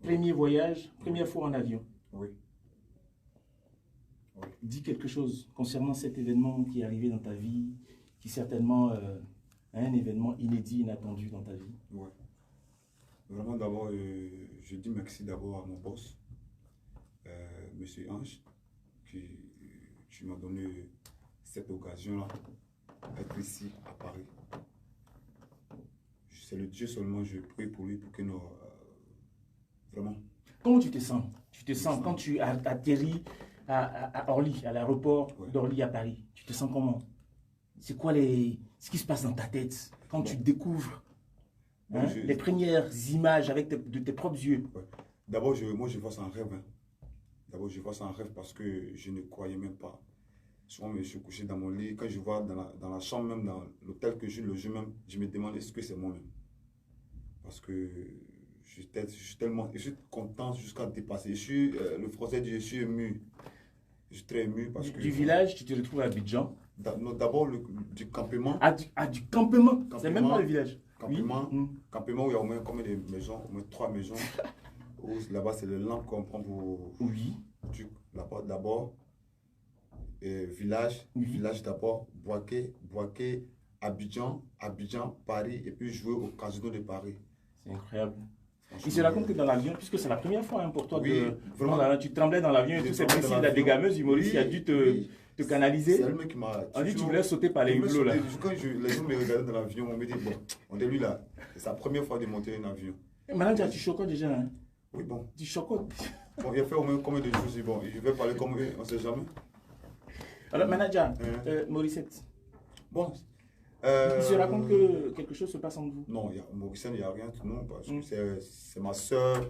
premier voyage, première fois en avion. Oui. Oui. Dis quelque chose concernant cet événement qui est arrivé dans ta vie, qui certainement est un événement inédit, inattendu dans ta vie. Ouais. Vraiment, d'abord, je dis merci d'abord à mon boss, Monsieur Ange, qui m'a donné cette occasion-là d'être ici à Paris. C'est le Dieu seulement, je prie pour lui, pour que nous... vraiment. Comment tu te sens? Tu te sens quand tu atterris à Orly, à l'aéroport d'Orly à Paris. Tu te sens comment? C'est quoi ce qui se passe dans ta tête quand tu découvres les premières images avec de tes propres yeux? Ouais. D'abord, moi, je vois ça en rêve. Hein. D'abord, je vois ça en rêve parce que je ne croyais même pas. Souvent, je suis couché dans mon lit. Quand je vois dans la chambre, même dans l'hôtel que je loge même, je me demande est-ce que c'est moi-même. Parce que je suis content jusqu'à dépasser. Le français dit je suis ému. Je suis très ému parce que... Du village, tu te retrouves à Abidjan? D'abord, du campement. Du campement? C'est même pas le village. Campement, campement où il y a au moins combien de maisons? Au moins 3 maisons. Là-bas, c'est le lampe qu'on prend pour... Oui. Là-bas, d'abord, village, village d'abord, Boaké, Abidjan, Paris, et puis jouer au casino de Paris. C'est incroyable. Il se raconte que dans l'avion, puisque c'est la première fois pour toi, vraiment, tu tremblais dans l'avion et tout, c'est précis, la dégameuse humoriste qui a dû te canaliser. C'est le mec qui m'a... On dit que tu voulais sauter par les hublots là. Quand les gens me regardaient dans l'avion, on me dit, bon, on est lui là, c'est sa première fois de monter un avion. Maintenant, tu chocottes déjà, hein? Oui, bon. Tu chocottes. Bon, il a fait au moins combien de jours, bon, je vais parler comme eux, on ne sait jamais. Alors, manager, Morissette. Bon. Il se raconte que quelque chose se passe entre vous. Non, Morissette, il n'y a rien de non, parce que c'est ma soeur.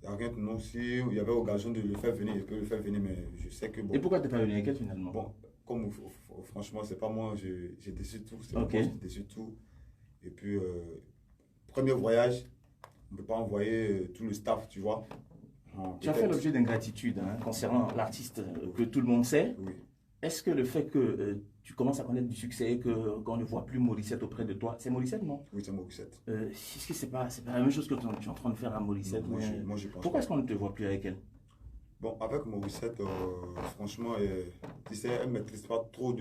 Il n'y a rien de non. Si il y avait occasion de le faire venir, il peut le faire venir, mais je sais que bon. Et pourquoi tu n'es pas venu avec elle finalement? Bon, comme franchement, c'est pas moi, j'ai déçu tout. C'est moi, j'ai déçu tout. Et puis, premier voyage, on ne peut pas envoyer tout le staff, tu vois. Tu as fait l'objet d'ingratitude concernant l'artiste que tout le monde sait. Oui. Est-ce que le fait que tu commences à connaître du succès et qu'on ne voit plus Morissette auprès de toi, c'est Morissette, non? Oui, c'est Morissette. Est-ce que c'est pas la même chose que tu es en train de faire à Morissette? Non, moi, je pense. Pourquoi est-ce qu'on ne te voit plus avec elle? Bon, avec Morissette, franchement, tu sais, elle ne maîtrise pas trop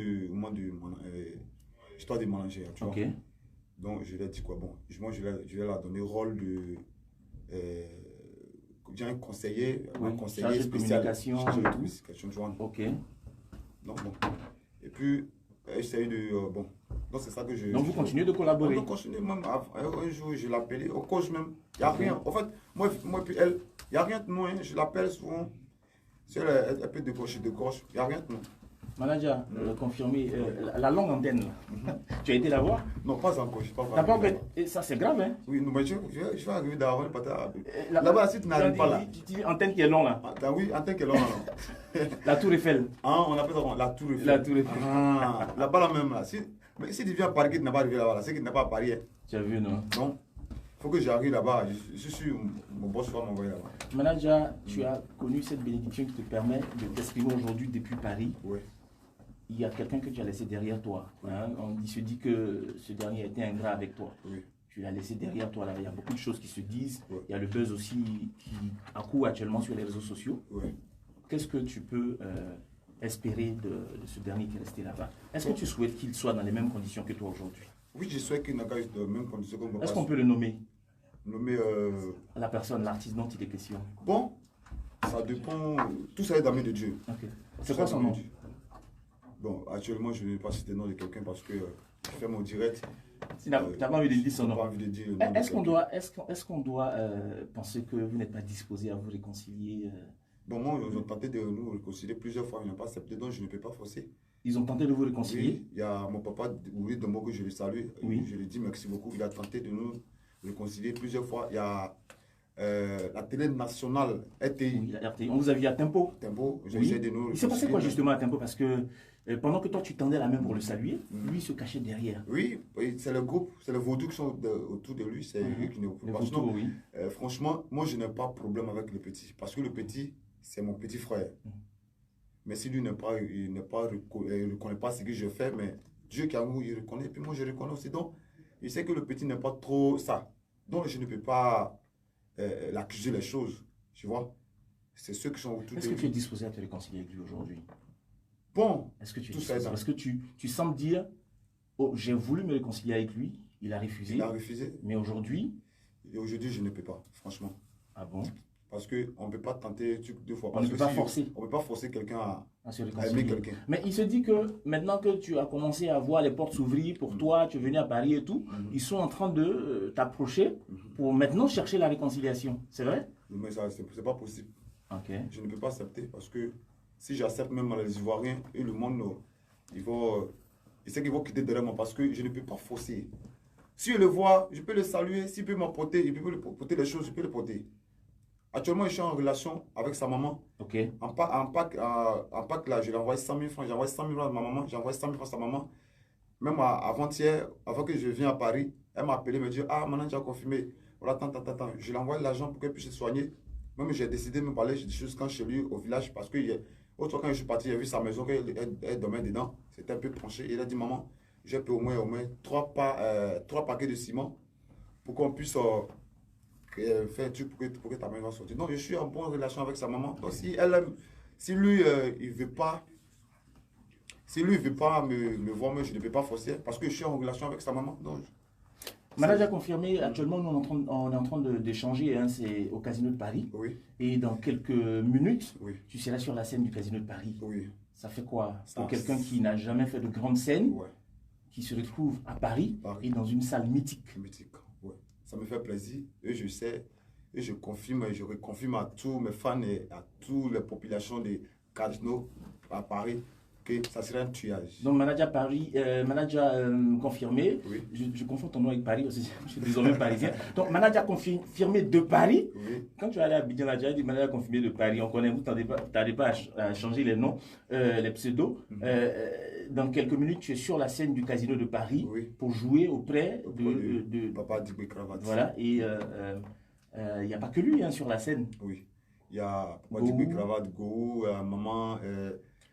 l'histoire des managers, tu vois. Donc, je lui ai dit quoi? Bon, moi, je vais la donner le rôle de... un conseiller, un conseiller spécial. Communication et tout. Ok. Donc, bon. Et puis, essayer de... bon. Donc, c'est ça que je... Donc, vous continuez de collaborer? On continue même. Un jour, je l'appelais au coach même. Il n'y a rien. En fait, moi puis elle, il n'y a rien de nous. Hein. Je l'appelle souvent. Si elle peut de gauche, il n'y a rien de nous. Manager, confirmé, la longue antenne, tu as été la voir? Non, pas encore. T'as pas encore... Et ça, c'est grave, hein? Oui, non, mais je vais arriver d'avant le patin. Là-bas, si tu n'arrives pas là. Tu dis antenne qui est longue, là. Oui, antenne qui est longue, là. La Tour Eiffel. Ah, on appelle ça la Tour Eiffel. La Tour Eiffel. Ah, là-bas, là même, là. Mais si tu viens à Paris, tu n'as pas arrivé là-bas, c'est que tu n'as pas à Paris. Tu as vu, non? Non. Il faut que j'arrive là-bas. Je suis mon boss va m'envoyer là-bas. Manager, tu as connu cette bénédiction qui te permet de t'exprimer aujourd'hui depuis Paris. Oui. Il y a quelqu'un que tu as laissé derrière toi. Hein? On se dit que ce dernier a été ingrat avec toi. Oui. Tu l'as laissé derrière toi. Là. Il y a beaucoup de choses qui se disent. Oui. Il y a le buzz aussi qui accourt actuellement sur les réseaux sociaux. Oui. Qu'est-ce que tu peux espérer de ce dernier qui est resté là-bas? Est-ce que tu souhaites qu'il soit dans les mêmes conditions que toi aujourd'hui? Oui, je souhaite qu'il n'a pas dans les mêmes conditions que moi. Est-ce qu'on peut le nommer? Nommer la personne, l'artiste dont il est question. Bon, ça dépend. Tout ça est dans les mains de Dieu. Okay. C'est quoi son nom? Bon, actuellement, je ne vais pas citer le nom de quelqu'un parce que je fais mon direct. Tu n'as pas envie de dire son nom? Pas envie de dire. Est-ce qu'on doit penser que vous n'êtes pas disposé à vous réconcilier? Bon, moi, ils ont tenté de nous réconcilier plusieurs fois. Ils n'ont pas accepté, donc je ne peux pas forcer. Ils ont tenté de vous réconcilier? Oui, il y a mon papa, oui, de moi que je le salue. Oui. Je lui dis merci beaucoup. Il a tenté de nous réconcilier plusieurs fois. Il y a la télé nationale, RTI. Oui, la RTI. On vous a vu à Tempo. Tempo, j'ai oui. essayé de nous réconcilier. Il s'est passé quoi justement à Tempo? Parce que pendant que toi tu tendais la main pour le saluer, lui se cachait derrière. Oui, c'est le groupe, c'est le vaudou qui sont autour de lui, c'est lui qui nous vaudou, oui. Franchement, moi je n'ai pas de problème avec le petit, parce que le petit, c'est mon petit frère. Mais si lui il ne reconnaît pas ce que je fais, mais Dieu qui a nous, il reconnaît, et puis moi je reconnais aussi. Donc, il sait que le petit n'est pas trop ça. Donc je ne peux pas l'accuser les choses, tu vois. C'est ceux qui sont autour de lui. Est-ce que tu es disposé à te réconcilier avec lui aujourd'hui? Bon, est-ce que tu es tout ça disposé? Parce que tu sembles dire, oh, j'ai voulu me réconcilier avec lui, il a refusé. Il a refusé. Mais aujourd'hui? Et aujourd'hui, je ne peux pas, franchement. Ah bon? Parce qu'on ne peut pas tenter deux fois. On ne peut pas forcer. On ne peut pas forcer quelqu'un à se aimer réconcilier. quelqu'un. Mais il se dit que maintenant que tu as commencé à voir les portes s'ouvrir pour toi, tu es venu à Paris et tout, ils sont en train de t'approcher pour maintenant chercher la réconciliation. C'est vrai? Mais ça, c'est pas possible. Ok. Je ne peux pas accepter parce que si j'accepte même les Ivoiriens et le monde, ils sait qu'ils vont quitter derrière moi parce que je ne peux pas forcer. Si je le vois, je peux le saluer. S'il peut m'apporter, il peut me porter les choses, je peux le porter. Actuellement, je suis en relation avec sa maman. Ok. En Pâques, là, je lui ai envoyé 100 000 francs. J'ai envoyé 100 000 francs à ma maman. J'ai envoyé 100 000 francs à sa maman. Même avant-hier, avant que je vienne à Paris, elle m'a appelé, me dit, ah, maintenant tu as confirmé. Voilà, attends. Je lui ai envoyé l'argent pour qu'elle puisse se soigner. Même j'ai décidé de me parler jusqu'à chez lui au village parce que autre fois quand je suis parti, j'ai vu sa maison qu'elle dormait dedans. C'était un peu penché. Il a dit, maman, j'ai au moins 3 paquets de ciment pour qu'on puisse faire un truc pour que ta maison va sortir. Donc je suis en bonne relation avec sa maman. Donc si lui, il veut pas me voir, mais je ne peux pas forcer parce que je suis en relation avec sa maman. Donc, Manage a confirmé, actuellement nous on est en train d'échanger, hein, c'est au Casino de Paris. Oui. Et dans quelques minutes, Oui. tu seras sur la scène du Casino de Paris. Oui. Ça fait quoi pour Ça, quelqu'un qui n'a jamais fait de grande scène, Ouais. qui se retrouve à Paris Paris. et dans une salle mythique? Mythique, ouais. Ça me fait plaisir et je sais, et je confirme, et je reconfirme à tous mes fans et à toutes les populations de Casino à Paris que ça sera un tuage. Donc Manage a confirmé, Oui. je confonds ton nom avec Paris aussi, je suis désormais parisien. Donc Manage a confirmé de Paris. Oui. Quand tu es allé à Abidjan, tu as dit Manage a confirmé de Paris. On connaît, vous n'arrivez pas à changer les noms, les pseudos. Dans quelques minutes, tu es sur la scène du Casino de Paris Oui. pour jouer auprès de Papa Dibé Cravate. Voilà, et il n'y a pas que lui hein, sur la scène. Oui. Il y a Papa Dibé Cravate, Go, maman.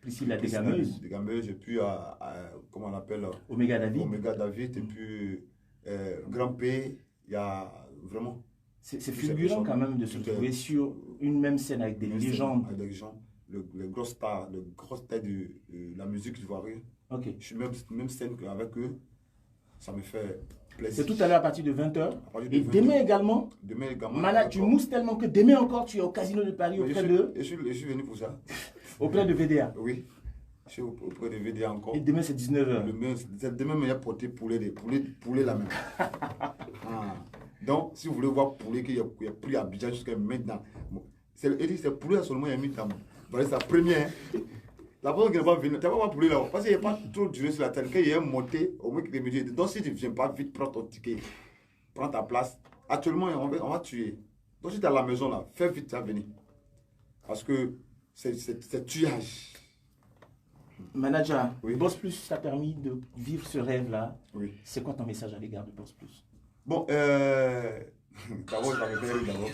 Priscilla Dégameuse. Et puis, comment on appelle Omega David. Omega David, et puis Grand P. Il y a vraiment. C'est fulgurant quand même de se trouver sur une même scène avec des légendes. Avec des gens, les grosses stars, les grosses têtes de la musique ivoirienne. Ok. Je suis même scène avec eux. Ça me fait plaisir. C'est tout à l'heure à partir de 20h. Et 20h. Demain également. Demain également. Malade, tu mousses tellement que demain encore tu es au Casino de Paris auprès de. Je suis venu pour ça. Auprès de VDA. Oui. Je suis auprès de VDA encore. Et demain c'est 19h. Demain, il y a porté poulet la même. Ah. Donc, si vous voulez voir poulet qu'il y a pris à Abidjan jusqu'à maintenant, c'est poulet seulement il y a mis dans. Voilà, c'est la première. La première qui ne va pas venir, tu vas voir poulet là. Parce qu'il n'y a pas trop duré sur la tête. Quand il y a monté, au moins qu'il est mieux. Donc, si tu ne viens pas vite, prends ton ticket, prends ta place. Actuellement, on va tuer. Donc, si tu es à la maison là, fais vite, tu vas venir. Parce que c'est tuage. Manager, Oui. Boss Plus t'a permis de vivre ce rêve-là. Oui. C'est quoi ton message à l'égard de Boss Plus? Bon, d'abord, ça me fait rire d'abord.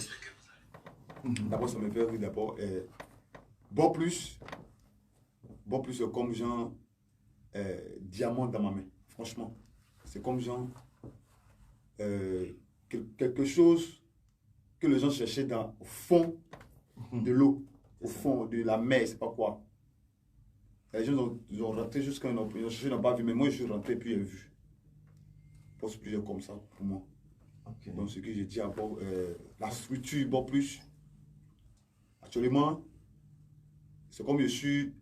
D'abord, ça me fait rire d'abord. Bon plus, c'est comme genre diamant dans ma main. Franchement, c'est comme genre quelque chose que les gens cherchaient au fond de l'eau, au fond de la mer, c'est pas quoi. Les gens ont rentré jusqu'à ils ont cherché, ils n'ont pas vu, mais moi je suis rentré puis j'ai vu. Boss Plus comme ça pour moi. Okay. Donc ce que j'ai dit avant, la structure Boss Plus, actuellement, c'est comme je suis,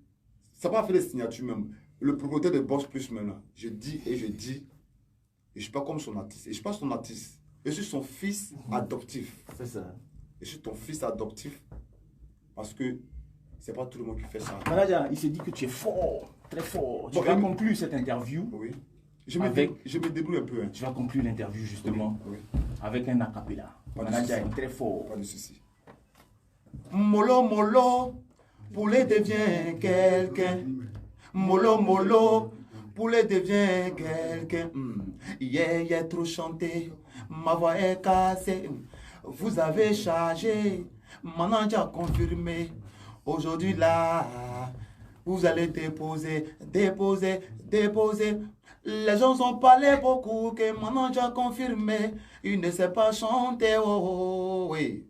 ça n'a pas fait les signatures même. Le propriétaire de Boss Plus maintenant, je dis, et je ne suis pas comme son artiste, et je ne suis pas son artiste, je suis son fils adoptif. C'est ça. Je suis ton fils adoptif parce que c'est pas tout le monde qui fait ça. Manager, il se dit que tu es fort, très fort. Tu vas conclure cette interview. Oui. Je me débrouille un peu. Hein. Tu vas conclure l'interview justement avec un acapella. Manager est très fort. Pas de souci. Molo, molo, poulet devient quelqu'un. Molo, molo, poulet devient quelqu'un. Hier, trop chanté, ma voix est cassée. Vous avez chargé, maintenant j'ai confirmé. Aujourd'hui là, Vous allez déposer, déposer, déposer. Les gens ont parlé beaucoup, que maintenant j'ai confirmé. Il ne sait pas chanter, oh, oh, oh, oui.